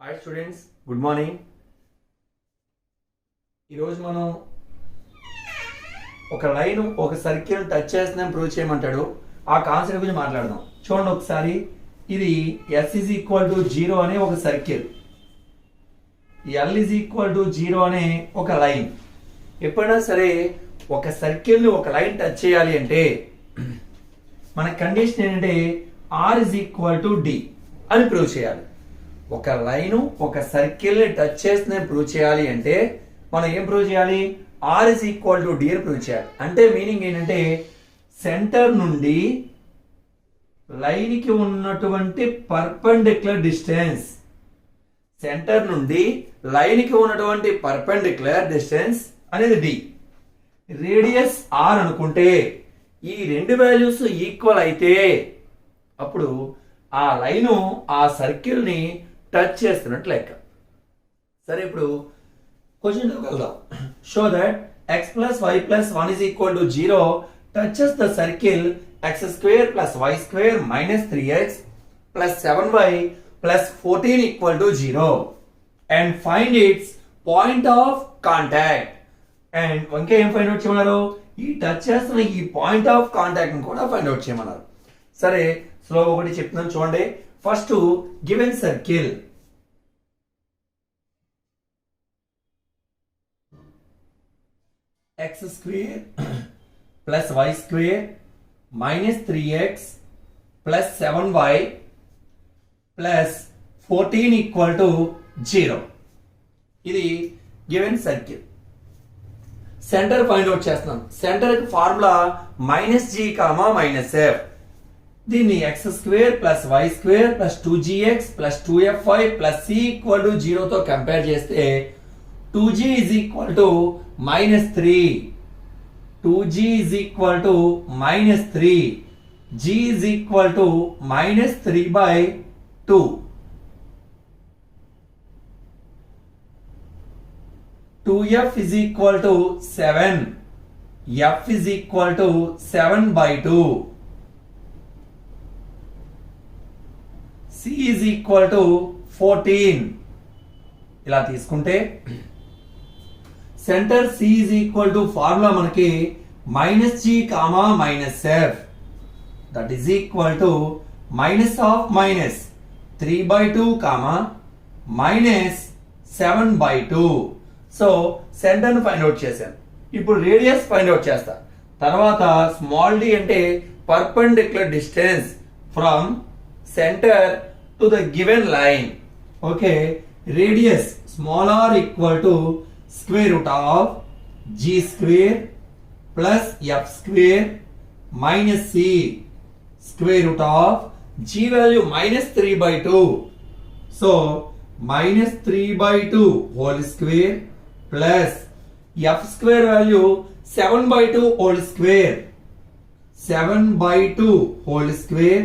Hi students, good morning. ఈరోజు మనం ఒక లైన్ ఒక సర్కిల్ టచ్ చేస్తుందని ప్రూవ్ చేయమంటాడు. ఆ కాన్సెప్ట్ గురించి మాట్లాడదాం. చూడండి ఒకసారి, ఇది ఎస్ ఈజ్ ఈక్వల్ టు 0 అనే ఒక circle, L is equal to 0 అనే ఒక లైన్. ఎప్పుడైనా సరే ఒక సర్కిల్ని ఒక లైన్ టచ్ చేయాలి అంటే మన కండిషన్ ఏంటంటే R is equal to D అని ప్రూవ్ చేయాలి. ఒక లైను ఒక సర్కిల్ని టచ్ చేస్తుందని ప్రూవ్ చేయాలి అంటే మనం ఏం ప్రూవ్ చేయాలి? R is equal to D అని ప్రూవ్ చేయాలి. అంటే మీనింగ్ ఏంటంటే సెంటర్ నుండి లైన్కి ఉన్నటువంటి పర్పెండిక్యులర్ డిస్టెన్స్, సెంటర్ నుండి లైన్కి ఉన్నటువంటి పర్పెండిక్యులర్ డిస్టెన్స్ అనేది డి. రేడియస్ ఆర్ అనుకుంటే ఈ రెండు వాల్యూస్ ఈక్వల్ అయితే అప్పుడు ఆ లైను ఆ సర్కిల్ని టచ్ చేస్తున్నట్టు లెక్క. సరే, ఇప్పుడు క్వశ్చన్లోకి వెళ్దాం. Show that x plus y plus 1 is equal to 0 touches the circle x square plus y square minus 3x plus 7y plus 14 equal to 0 and find its point of contact. And ఇంకా ఏం find out చేయమన్నారు? ఈ touch చేస్తున్న ఈ point of contact కూడా find out చేయమన్నారు. సరే, slow ఒకటి చెప్తున్నాను చూడండి. First given circle x square plus y square minus 3x plus 7y plus 14 equal to 0. ఇది given circle. Center find out చేస్తున్నాం. Center formula -g, -f. దీన్ని x square plus y square plus 2gx plus 2fy plus c equal to 0 తో compare చేస్తే 2g is equal to -3, 2g is equal to -3, g is equal to -3/2, 2f is equal to 7, f is equal to 7/2, c is equal to 14. ఇలా తీసుకుంటే centre c is equal to formula మనకి -g, -f, that is equal to minus of minus 3/2, -7/2. So centre ను find out చేశాను. ఇప్పుడు radius find out చేస్తా. తర్వాత small d అంటే perpendicular distance from center to the given line. Okay, radius small r equal to square root of g square plus f square minus c square root of g value -3/2. So -3/2 whole square plus f square value 7/2 whole square, 7/2 whole square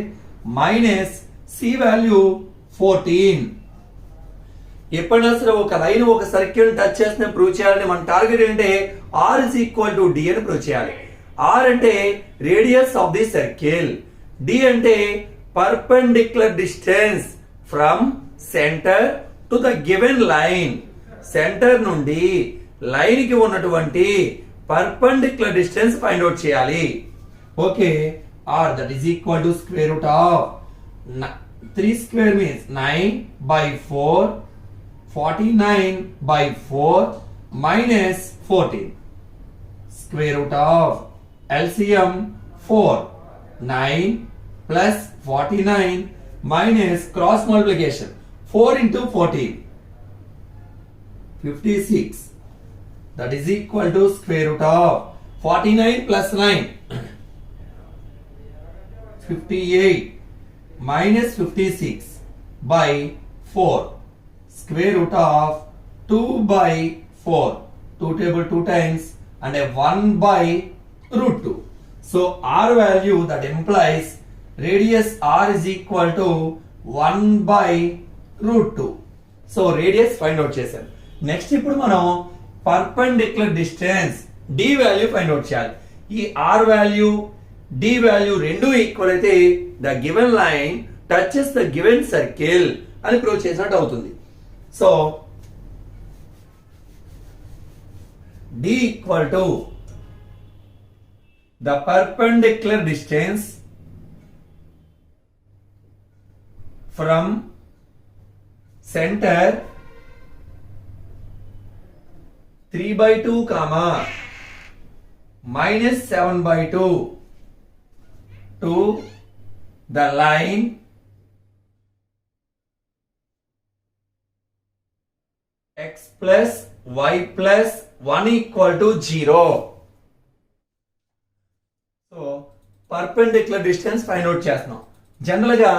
minus c value 14. ఎప్పుడైనా సరే ఒక line ఒక circle touch చేసిన prove చేయాలని మన target ఏంటంటే R is equal to D అని prove చేయాలి. ఆర్ అంటే radius of the circle, D అంటే perpendicular distance from center to the given line. Center నుండి లైన్ కి ఉన్నటువంటి పర్పెండిక్యులర్ డిస్టెన్స్ ఫైండ్ అవుట్ చేయాలి. Okay, R that is equal to square root of 3 square means 9/4, 49/4 minus 14. Square root of LCM 4, 9 plus 49 minus cross multiplication 4 into 14, 56. That is equal to square root of 49 plus 9, 58 minus 56/4. Square root of 2/4, 2 table 2 times and a 1/√2. So r value that implies radius r is equal to 1/√2. So radius find out చేశాం. Next ఇప్పుడు మనం perpendicular distance d value find out చేయాలి. ఈ r value d value రెండు equal అయితే the given line touches the given circle అని prove చేసినట్టు అవుతుంది. So D equal to the perpendicular distance from center 3/2 comma minus 7/2 to the line x plus y plus 1 equal to 0. So perpendicular distance find out చేస్తున్నాం. General గా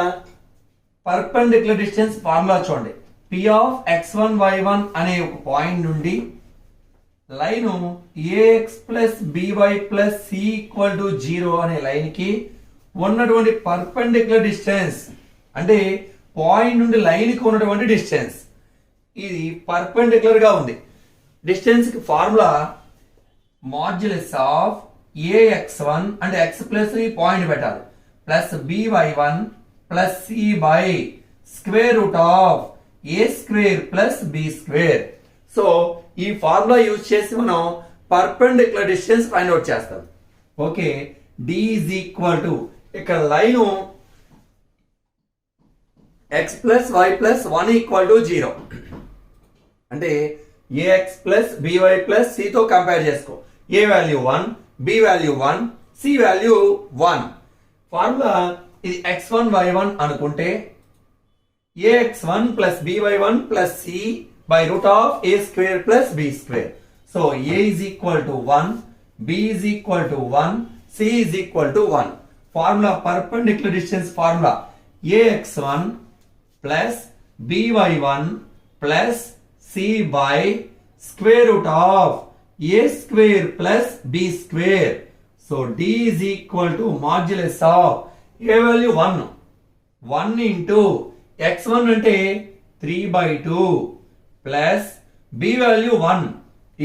perpendicular distance formula చూడండి. p of x1 y1 అనే ఒక point నుండి line ax plus by plus c equal to 0 అనే line కి ఉన్నటువంటి perpendicular distance అంటే పాయింట్ నుండి లైన్ కి ఉన్నటువంటి డిస్టెన్స్ ఇది పర్పెండిక్యులర్ గా ఉంది. డిస్టెన్స్ కి ఫార్ములా మాడ్యులస్ ఆఫ్ ax1 అంటే x ప్లస్ ఈ పాయింట్ పెట్టాలి plus by1 plus c by square root of a square plus b square. So ఈ ఫార్ములా యూజ్ చేసి మనం పర్పెండిక్యులర్ డిస్టెన్స్ ఫైండ్ అవుట్ చేస్తాం. Okay, d is equal to ఇక్కడ line x plus y plus 1 equal to 0 అంటే ax plus by plus c తో compare చేసుకో. a value 1, b value 1, c value 1. Formula ఇది x1 y1 అనుకుంటే ax1 plus by1 plus c by root of a square plus b square. So a is equal to 1, b is equal to 1, c is equal to 1. Formula perpendicular distance formula ax1 plus by1 plus c by square root of a square plus b square. So d is equal to modulus of a value 1. 1 into x1 అంటే 3/2 plus b value 1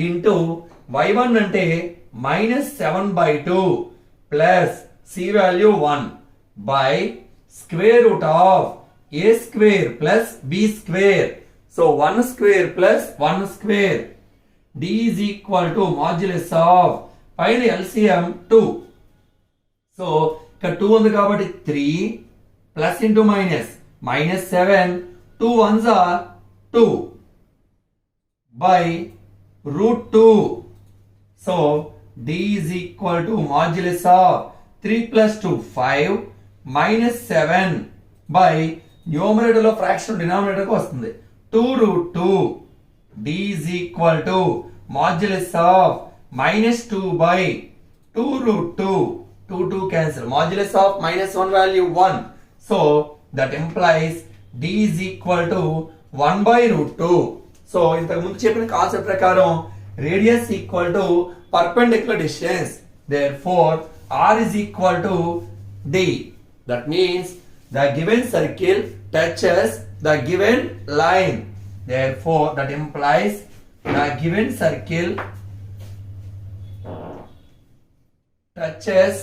into y1 అంటే minus 7/2 plus c value 1 by square root of a square plus b square. So 1 square plus 1 square. d is equal to modulus of పైన LCM 2. So ఇక్కడ 2 ఉంది కాబట్టి 3 plus into minus minus 7 2 1s are 2 by root 2. So d is equal to modulus of 3 plus 2 5 minus 7 by numerator లో fraction denominator కు వస్తుంది 2 root 2. d is equal to modulus of minus 2 by 2 root 2. 2 2 cancel. Modulus of minus 1 value 1. So that implies d is equal to 1 by root 2. So ఇంతకు ముందు చెప్పిన concept ప్రకారం radius equal to perpendicular distance. Therefore r is equal to d. That means the given circle touches the given line. Therefore that implies the given circle touches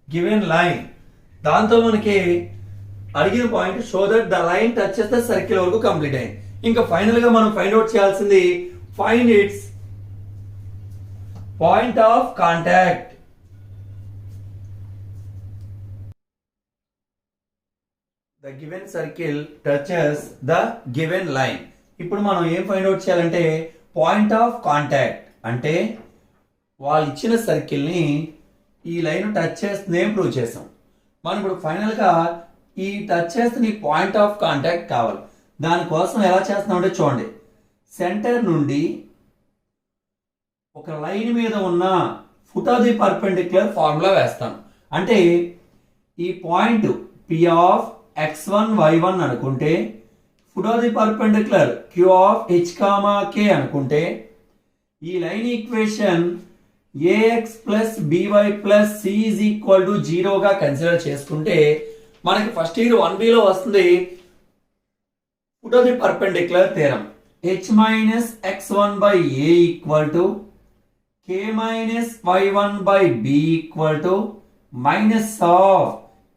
given line. దాంతో మనకి అడిగిన point show that the line touches the circle వరకు complete అయింది. ఇంకా final గా మనం find out చేయాల్సింది find its point of contact. The given circle touches the given line. ఇప్పుడు మనం ఏం ఫైండ్ అవుట్ చేయాలంటే పాయింట్ ఆఫ్ కాంటాక్ట్ అంటే వాళ్ళు ఇచ్చిన సర్కిల్ ని ఈ లైన్ టచ్ చేస్తుందే ప్రూవ్ చేసాం. మనం ఇప్పుడు ఫైనల్ గా ఈ టచ్ చేస్తున్న ఈ పాయింట్ ఆఫ్ కాంటాక్ట్ కావాలి. దానికోసం ఎలా చేస్తున్నాం అంటే చూడండి, సెంటర్ నుండి ఒక లైన్ మీద ఉన్న foot of the perpendicular formula వేస్తాను. అంటే ఈ point p of x1 y1 అనుకుంటే foot of the perpendicular q of h k అనుకుంటే ఈ line equation ax plus by plus c is equal to 0 గా కన్సిడర్ చేసుకుంటే మనకి ఫస్ట్ ఇయర్ 1b లో వస్తుంది foot of the perpendicular theorem. h minus x1 by a equal to k minus y1 by b equal to minus of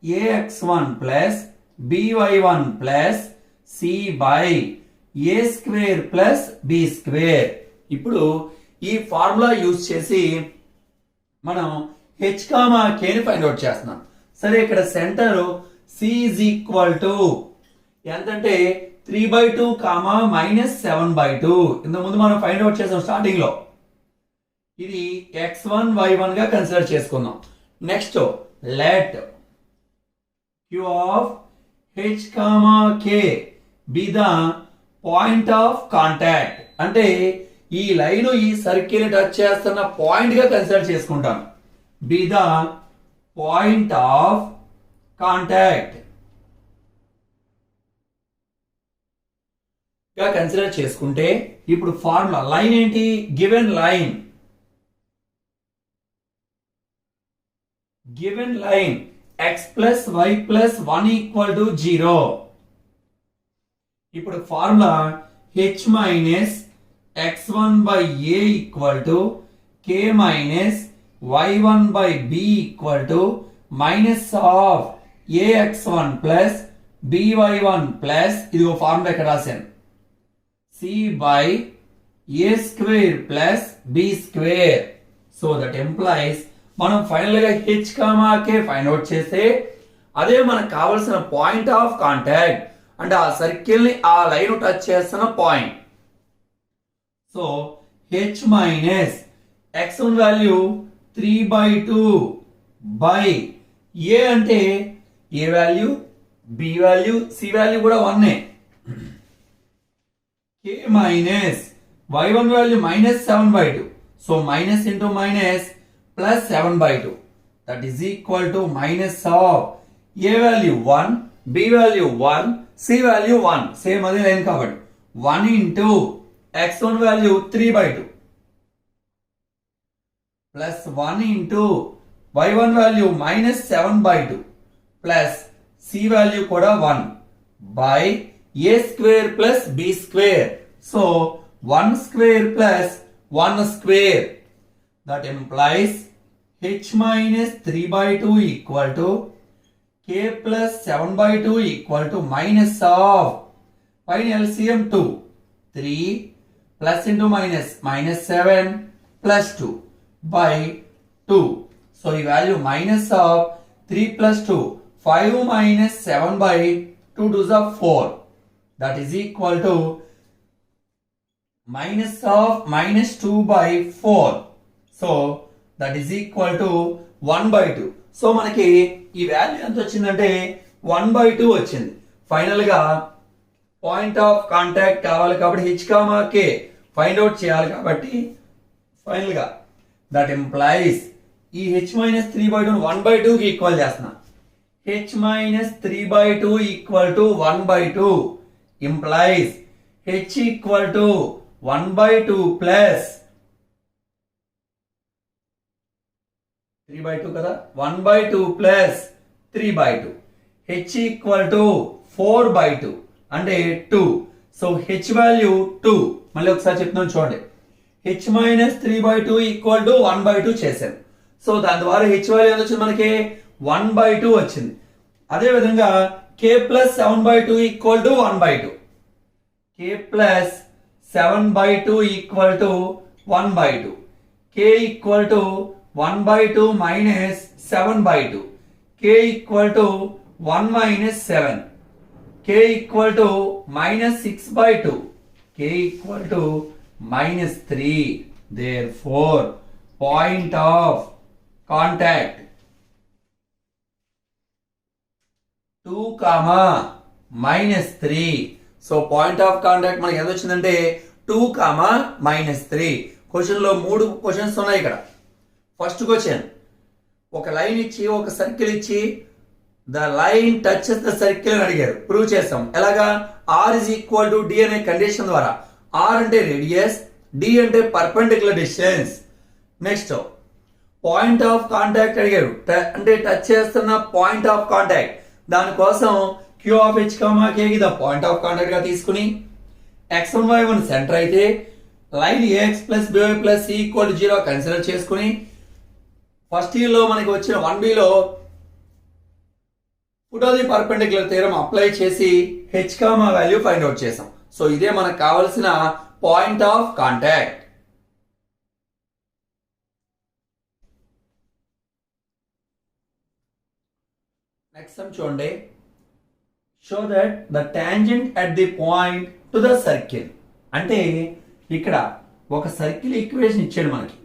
ax1 plus by1 plus c by a square plus b square. ఇప్పుడు ఈ formula use చేసి మనం h comma k ని find out చేస్తున్నాం. సరే ఇక్కడ centre c is equal to ఎంతంటే 3/2 comma minus 7/2. ఇంతకుముందు మనం ఫైండ్ అవుట్ చేసాం స్టార్టింగ్ లో. ఇది x1 y1 గా కన్సిడర్ చేసుకుందాం. Next let q of h comma k be the point of contact. అంటే ఈ లైన్ ఈ సర్కిల్ టచ్ చేస్తున్న పాయింట్ గా కన్సిడర్ చేసుకుంటాను. Be the point of contact గా కన్సిడర్ చేసుకుంటే ఇప్పుడు ఫార్ములా లైన్ ఏంటి? Given line x plus y plus 1 equal to 0. ఇప్పుడు formula h minus x1 by a equal to k minus y1 by b equal to minus of ax1 plus by1 plus ఇది ఒక formula ఇక్కడ రాశాను c by a square plus b square. So that employees మనం final గా h comma k find out చేస్తే అదే మనకు కావాల్సిన పాయింట్ ఆఫ్ కాంటాక్ట్, అంటే ఆ సర్కిల్ ని ఆ లైన్ టచ్ చేస్తున్న point. So h minus x1 value 3/2 by a అంటే a value b value c value కూడా 1 k minus y1 value minus 7/2. So minus into minus plus 7/2 that is equal to minus of a value 1 b value 1 c value 1 same అదే line కాబట్టి 1 into x1 value 3/2 plus 1 into y1 value minus 7/2 plus c value కూడా 1 by a square plus b square. So 1 square plus 1 square. That implies h minus 3/2 equal to k plus 7/2 equal to minus of final LCM 2. 3 plus into minus minus 7 plus 2 by 2. So the value minus of 3 plus 2 5 minus 7 by 2 to the 4. That is equal to minus of minus 2 by 4. So that is equal to 1/2. So మనకి ఈ value ఎంత వచ్చిందంటే 1/2 వచ్చింది. Final గా point of contact కావాలి కాబట్టి h comma k find out చేయాలి కాబట్టి ఫైనల్ గా దట్ ఎంప్లాయిస్ ఈ h మైనస్ 3/2 1/2 కి ఈక్వల్ చేస్తున్నా. h minus 3/2 equal to 1/2 implies h equal to 1/2 plus 3/2 కదా 1/2 ప్లస్ 3/2 h ఈక్వల్ టు 4/2 అంటే 2. So h value 2. మళ్ళీ ఒకసారి చెప్తున్నాను చూడండి. h మైనస్ 3/2 ఈక్వల్ టు 1/2 చేశాను. సో దాని ద్వారా h వాల్యూ ఎంత వచ్చింది మనకి 1/2 వచ్చింది. అదే విధంగా k plus 7/2 equal to 1/2. k plus 7/2 equal to 1/2. k equal to 1/2 minus 7/2. k equal to 1 minus 7. k equal to minus 6/2. k equal to minus 3. Therefore, point of contact 2, minus 3. So, point of contact మనకి ఎంత వచ్చిందంటే 2, minus 3. Question లో 3 questions ఉన్నాయి ఇక్కడ. First question ఒక line ఇచ్చి ఒక circle ఇచ్చి the line touches the circle అని అడిగారు. ప్రూవ్ చేస్తాం ఎలాగా? r is equal to d అనే కండిషన్ ద్వారా. r అంటే రేడియస్, d అంటే perpendicular distance. Next point of contact అడిగారు, అంటే టచ్ చేస్తున్న పాయింట్ ఆఫ్ కాంటాక్ట్. దానికోసం q ఆఫ్ h k కి ద పాయింట్ ఆఫ్ కాంటాక్ట్ గా తీసుకుని x1 y1 సెంటర్ అయితే line ax plus by plus c equal to 0 consider చేసుకుని ఫస్ట్ ఇయర్ లో మనకి వచ్చిన 1B లో foot of the perpendicular theorem apply చేసి H comma value find out చేసాం. సో ఇదే మనకు కావాల్సిన point of contact. Next sum చూడండి. Show that the tangent at the point to the circle. అంటే ఇక్కడ ఒక సర్కిల్ ఈక్వేషన్ ఇచ్చాడు మనకి.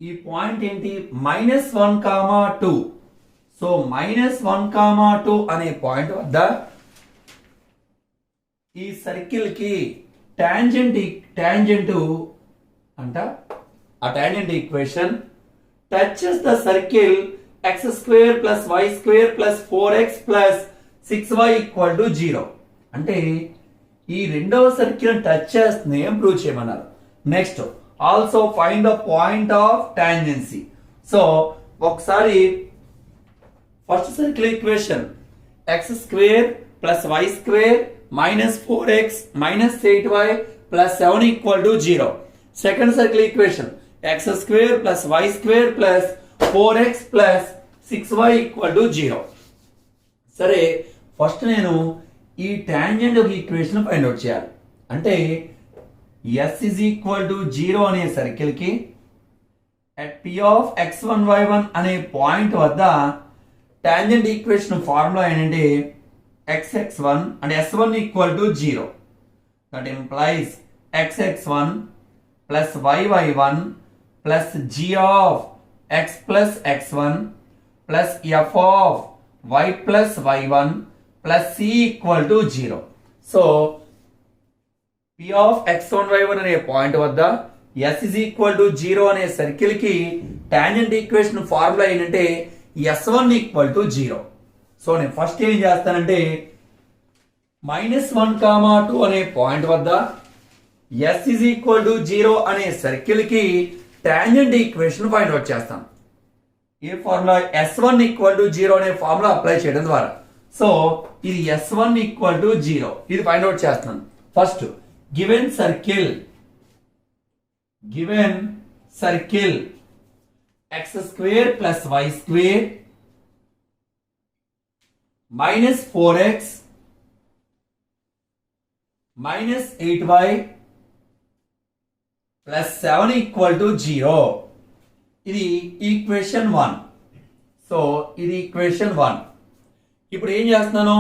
ఈ పాయింట్ ఏంటి? -1,2. సో -1,2 అనే పాయింట్ వద్ద ఈ సర్కిల్ కి టాంజెంట్ అంట ఆ tangent equation touches the circle x² + y² + 4x + 6y = 0. అంటే ఈ రెండవ సర్కిల్ టచ్ చేస్తుంది ప్రూవ్ చేయమన్నారు. Next also find the point of tangency. So ఒకసారి first circle equation x² + y² - 4x - 8y + 7 = 0. Second circle equation x² + y² + 4x + 6y = 0. సరే, first నేను ఈ tangent ఒక ఈక్వేషన్ ఫైండ్ అవుట్ చేయాలి. అంటే s = 0 అనే సర్కిల్ కి at p of x1 y1 అనే పాయింట్ వద్ద టాంజెంట్ ఈక్వేషన్ ఫార్ములా ఏంటంటే xx1 and s1 = 0. That implies xx1 + yy1 + g of x + x1 + f of y + y1 + c = 0. So p of x1 y1 అనే point వద్ద s = 0 అనే circle కి tangent equation formula ఏంటంటే s1 = 0. So నేను first ఏం చేస్తానంటే -1,2 అనే పాయింట్ వద్ద s = 0 అనే సర్కిల్ కి టాంజెంట్ ఈక్వేషన్ ఫైండ్ అవుట్ చేస్తాను. ఏ ఫార్ములా? s1 = 0 అనే ఫార్ములా అప్లై చేయడం ద్వారా. సో ఇది s1 = 0 ఇది ఫైండ్ అవుట్ చేస్తున్నాను. First given circle x² + y² -4x - 8y + 7 = 0. ఇది ఈక్వేషన్ 1. సో ఇది ఈక్వేషన్ 1. ఇప్పుడు ఏం చేస్తున్నాను?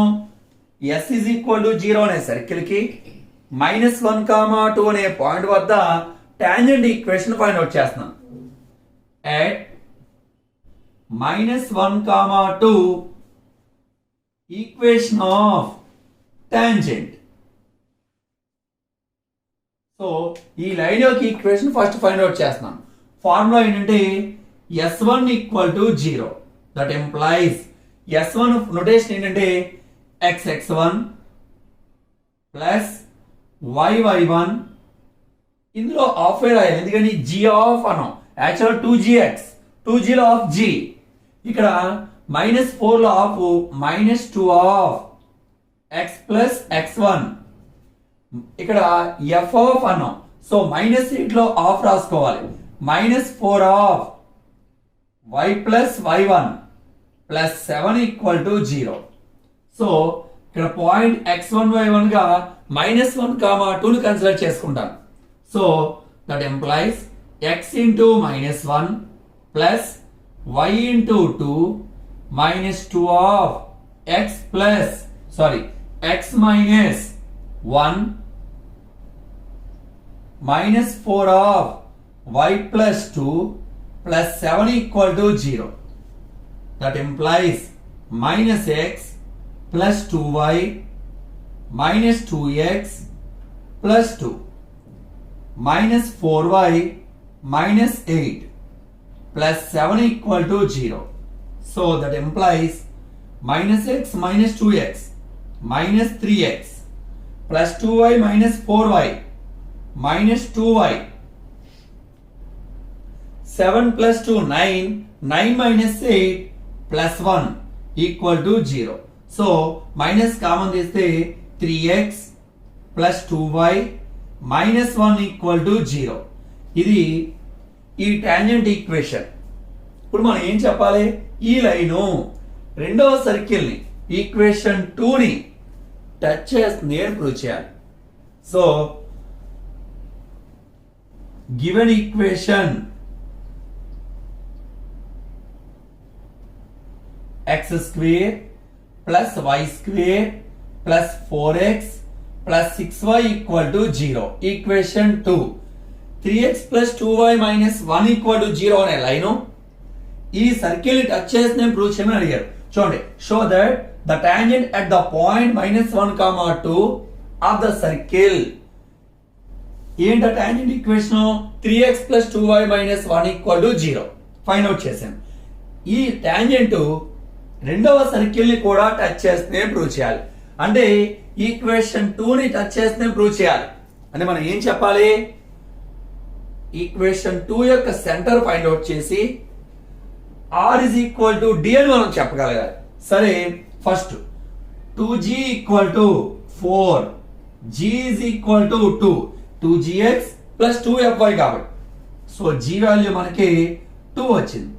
s = 0 అనే సర్కిల్ కి -1,2 అనే పాయింట్ వద్ద టాంజెంట్ ఈక్వేషన్ ఫైండ్ అవుట్ చేస్తున్నాను. at -1,2 equation of tangent. So ఈ లైన్ యొక్క ఈక్వేషన్ ఫస్ట్ ఫైండ్ అవుట్ చేస్తున్నాను. ఫార్ములా ఏంటంటే s1 = 0. That employees s1 notation ఏంటంటే xx1 + yy1. ఇందులో ఆఫ్ రాయాలి ఎందుకని g ఆఫ్ అనం యాక్చువల్ 2gx 2g లో ఆఫ్ g. ఇక్కడ -4 లో ఆఫ్ -2 ఆఫ్ x + x1. ఇక్కడ f ఆఫ్ అన్నాం. సో -8 లో ఆఫ్ రాసుకోవాలి. -4 ఆఫ్ y + y1 + 7 = 0. సో ఇక్కడ పాయింట్ x1 y1 గా -1,2 ని కన్సిడర్ చేసుకుంటాను. So that employees x × -1 + y × 2 -2 of x - 1 -4 of y + 2 + 7 = 0. That implies -x + 2y - 2x + 2 -4y - 8 + 7 = 0. So that implies -x - 2x - 3x + 2y - 4y - 2y 7 + 2 9 9 - 8 + 1 = 0. So minus common తీస్తే 3x + 2y - 1 = 0. ఇది ఈ tangent equation ఇప్పుడు మనం ఏం చెప్పాలి, ఈ line రెండవ circle ని ఈక్వేషన్ 2 ని టచ్ చేస్తుంది అని ప్రూవ్ చేయాలి. So given equation x square plus y square plus 4x plus 6y equal to 0. Equation 2. 3x plus 2y minus 1 equal to 0 అనే లైను ఈ సర్కిల్ ని టచ్ చేసి నేను ప్రూవ్ చేయమని అడిగారు. చూడండి, show that the tangent at the point -1, 2 of the circle. ఏంట tangent equation 3x plus 2y minus 1 equal to 0 find out చేశాను. ఈ టాంజెంట్ రెండవ సర్కిల్ ని కూడా టచ్ చేస్తే ప్రూవ్ చేయాలి. అంటే ఈక్వేషన్ 2 ని టచ్ చేస్తే ప్రూవ్ చేయాలి. అంటే మనం ఏం చెప్పాలి, ఈక్వేషన్ 2 యొక్క సెంటర్ ఫైండ్ అవుట్ చేసి r is equal to d అని మనం చెప్పగలగాలి. సరే, first 2g equal to 4, g is equal to 2, 2gx plus 2fy కాబట్టి సో g వాల్యూ మనకి 2 వచ్చింది.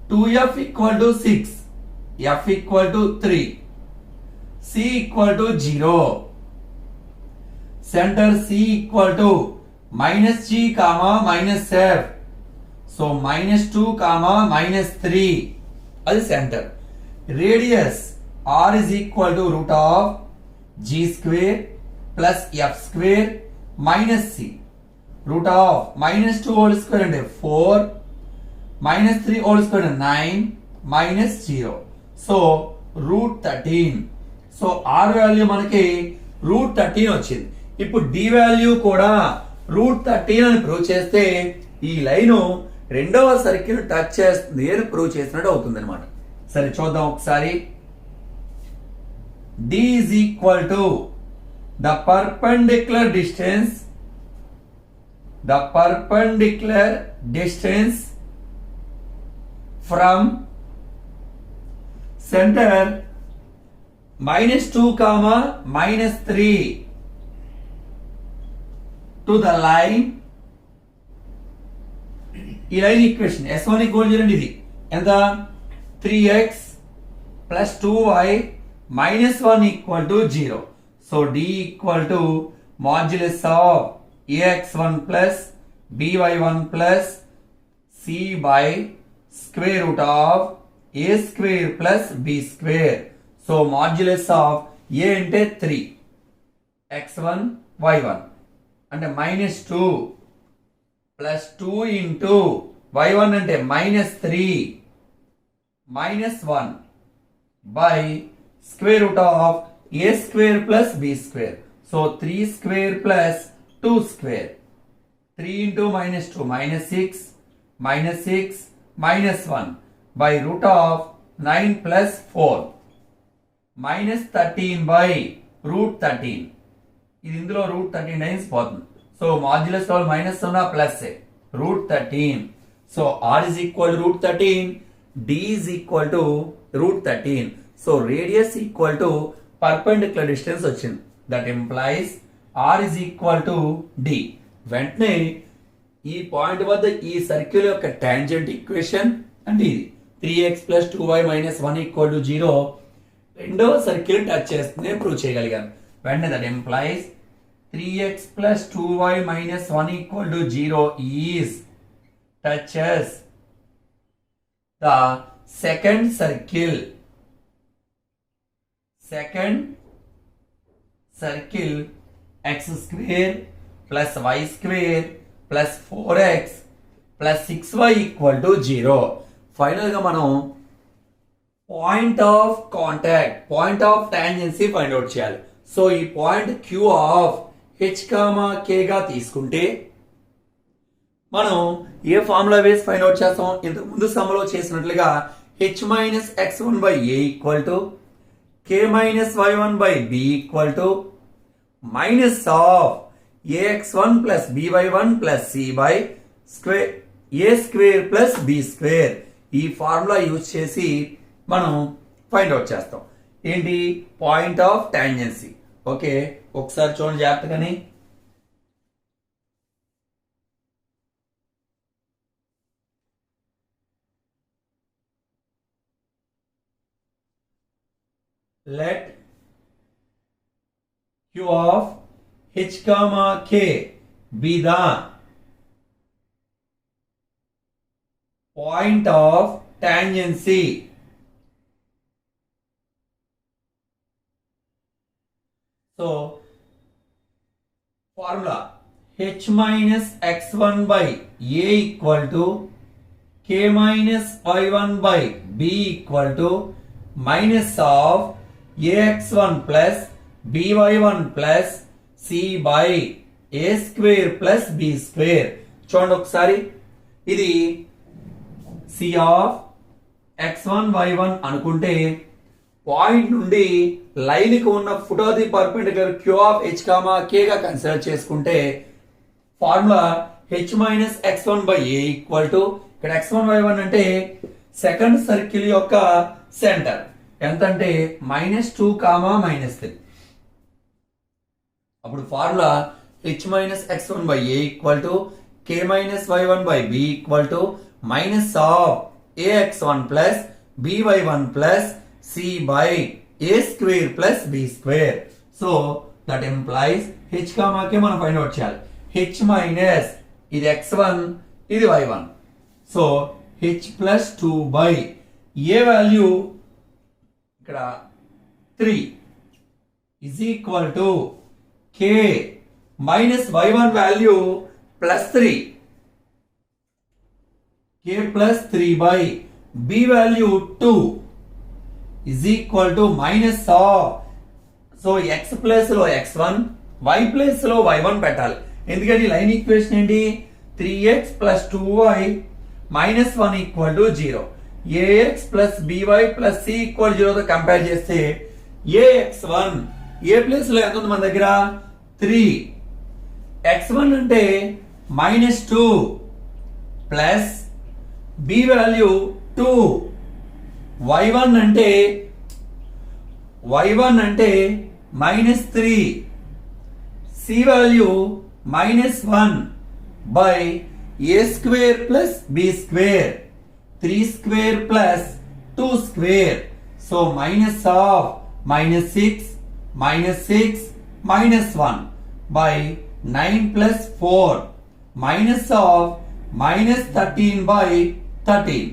2f equal to 6, f equal to 3, c equal to 0, center c equal to minus g comma minus f, so -2 comma -3 అది centre. Radius r is equal to root of g square plus f square minus c, root of -2 whole square అంటే 4, -3 whole square అంటే 9, minus 0. So √13. So r value మనకి √13 వచ్చింది. ఇప్పుడు d value కూడా √13 అని prove చేస్తే ఈ లైను రెండవ సర్కిల్ టచ్ చేస్తుంది అని ప్రూవ్ చేసినట్టు అవుతుంది అనమాట. సరే చూద్దాం ఒకసారి. d is equal to the perpendicular distance from center -2 comma -3 to the line. ఈ లైన్ ఈక్వేషన్ s1 ఈక్వల్ చేయండి, ఇది ఎంత 3x plus 2y minus 1 equal to 0. So d equal to modulus of ax1 plus by1 plus c by square root of a square plus b square. So modulus of a అంటే 3, x1 y1 అంటే -2 plus 2 into y1 అంటే -3 minus 1 by square root of a square plus b square. So 3 square plus 2 square. 3 into -2 -6 -6 -1 by root of 9 plus 4 -13 by √13. ఇది ఇందులో √13 times పోతుంది. So modulus లో minus ఉన్న plus √13. So r is equal to √13, d is equal to √13. So radius equal to perpendicular distance వచ్చింది. That implies r is equal to d. వెంటనే ఈ point వద్ద ఈ సర్కిల్ యొక్క టాంజెంట్ ఈక్వేషన్ అంటే ఇది 3x plus 2y minus 1 equal to 0 రెండవ circle touch చేస్తుంది ప్రూవ్ చేయగలిగాను. వెంటనే that implies 3x plus 2y minus 1 equal to 0 is touches the second circle x square plus y square plus 4x plus 6y equal to 0. Final గా మనం point of contact, point of tangency find out చేయాలి. So ఈ point q of h, k గా తీసుకుంటే మనం ఏ formula వేసి find out చేస్తాం, ఇంతకు ముందు సమ్లో చేసినట్లుగా h minus x1 by a equal to k minus y1 by b equal to minus of ax1 plus by1 plus c by square a square plus b square. ఈ formula use చేసి మనం find out చేస్తాం ఏంటి, point of tangency. Okay, ఒకసారి చూడండి, జాగ్రత్తగాని let q of h comma k be the point of tangency. So formula h minus x1 by a equal to k minus y1 by b equal to minus of ax1 plus by1 plus c by a square plus b square. చూడండి ఒకసారి, ఇది c of x1 y1 అనుకుంటే point నుండి line కి ఉన్న foot of the perpendicular q of h comma k గా consider చేసుకుంటే formula h minus x1 by a equal to ఇక్కడ x1 y1 అంటే సెకండ్ సర్కిల్ యొక్క సెంటర్ ఎంత అంటే -2 కామా -3. అప్పుడు formula h minus x1 by a equal to k minus y1 by b equal to minus of ax1 plus by1 plus c by a square plus b square. So that implies h comma k మనం find out చేయాలి. h minus ఇది x1 ఇది y1. So h plus 2 by a value ఇక్కడ 3 is equal to k minus y1 value plus 3 k plus 3 by b value 2 is equal to minus of, so x place లో x1 y place లో y1 పెట్టాలి. ఎందుకంటే line equation ఏంటి 3x plus 2y minus 1 equal to 0. ax plus by plus c equal to 0 తో compare చేస్తే ax1 a place లో ఎంత ఉంది మన దగ్గర 3, x1 అంటే -2 ప్లస్ b వాల్యూ 2, y1 అంటే -3, c value -1 by a square plus b square 3 square plus 2 square. So minus of -6 -1 by 9 plus 4 minus of -13 by 13.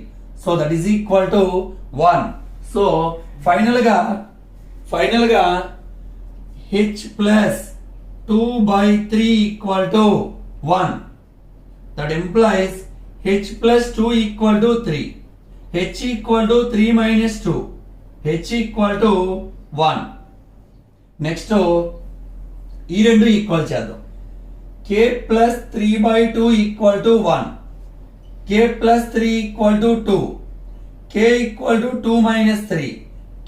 So that is equal to 1. So final గా h plus 2 by 3 equal to 1. That implies h plus 2 equal to 3. h equal to 3 minus 2. h equal to 1. Next ఈ రెండు equal చేద్దాం. k plus 3 by 2 equal to 1. k plus 3 equal to 2, k equal to 2 minus 3,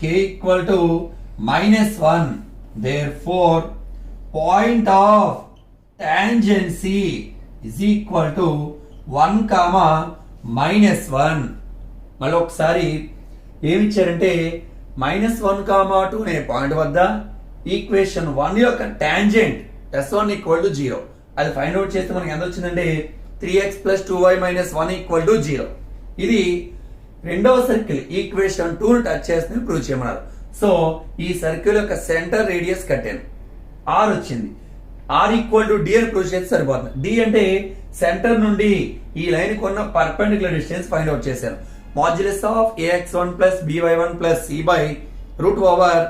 k equal to -1. Therefore point of tangency is equal to 1 comma -1. మళ్ళీ ఒకసారి ఏమి ఇచ్చారంటే -1 comma 2 అనే point వద్ద equation 1 యొక్క టాంజెంట్ s1 ఈక్వల్ టు 0 అది find out చేస్తే మనకి ఎంత వచ్చిందంటే 3x plus 2y minus 1 equal to 0. ఇది రెండవ సర్కిల్ ఈక్వేషన్ 2 ను టచ్ చేస్తే ప్రూవ్ చేయమన్నారు. సో ఈ సర్కిల్ యొక్క సెంటర్ రేడియస్ కట్టాను, r వచ్చింది. r ఈక్వల్ టు d అని ప్రూవ్ చేస్తే సరిపోతుంది. d అంటే సెంటర్ నుండి ఈ లైన్ కు ఉన్న పర్పెండిక్యులర్ డిస్టెన్స్ ఫైండ్ అవుట్ చేశాను. Modulus of ax1 plus by1 plus c by root over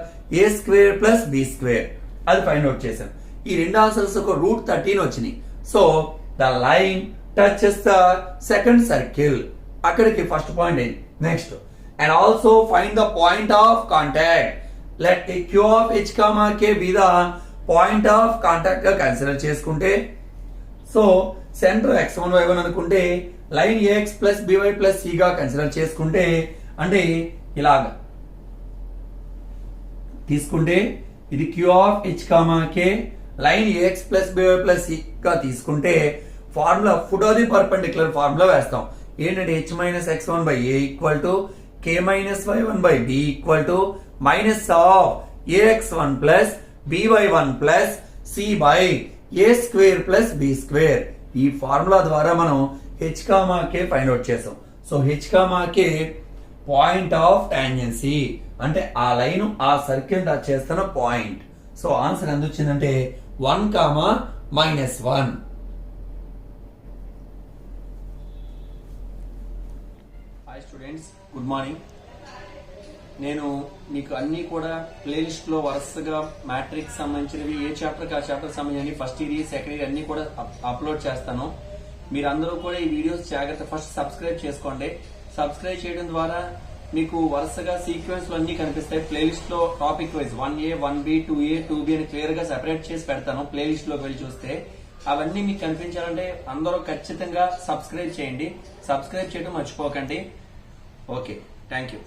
a square plus b square అది ఫైండ్ అవుట్ చేశాను. ఈ రెండు ఆన్సర్స్ ఒక రూట్ 13 వచ్చినాయి. So the line touches the second circle. అక్కడికి ఫస్ట్ పాయింట్ అయింది. Next and also find the point of contact. Let a q of h comma k be the point of contact గా consider చేసుకుంటే, so centre x1 y1 అనుకుంటే line ax plus by plus c గా consider చేసుకుంటే, అంటే ఇలాగా తీసుకుంటే ఇది q of h comma k లైన్ ax plus by plus c గా తీసుకుంటే formula foot of the perpendicular formula వేస్తాం. ఏంటంటే h minus x1 by a equal to k minus y1 by b equal to minus of ax1 plus by1 plus c by a square plus b square. ఈ formula ద్వారా మనం h comma k find out చేసాం. So h comma k point of tangency అంటే ఆ line ఆ circle touch చేస్తున్న point. So answer ఎంత వచ్చిందంటే 1, -1. Hi students, good morning. నేను మీకు అన్ని కూడా ప్లేలిస్ట్ లో వరుసగా మ్యాట్రిక్స్ సంబంధించినవి ఏ చాప్టర్ ఆ చాప్టర్ సంబంధించి ఫస్ట్ ఇయర్ సెకండ్ ఇయర్ అన్ని కూడా అప్లోడ్ చేస్తాను. మీరందరూ కూడా ఈ వీడియోస్ జాగ్రత్త ఫస్ట్ సబ్స్క్రైబ్ చేసుకోండి. సబ్స్క్రైబ్ చేయడం ద్వారా మీకు వరుసగా సీక్వెన్స్ లో అన్ని కనిపిస్తాయి. ప్లేలిస్ట్ లో topic wise 1A 1B 2A 2B అని క్లియర్ గా సెపరేట్ చేసి పెడతాను. ప్లేలిస్ట్ లోకి వెళ్ళి చూస్తే అవన్నీ మీకు కనిపించాలంటే అందరూ ఖచ్చితంగా సబ్స్క్రైబ్ చేయండి. సబ్స్క్రైబ్ చేయడం మర్చిపోకండి. Okay, thank you.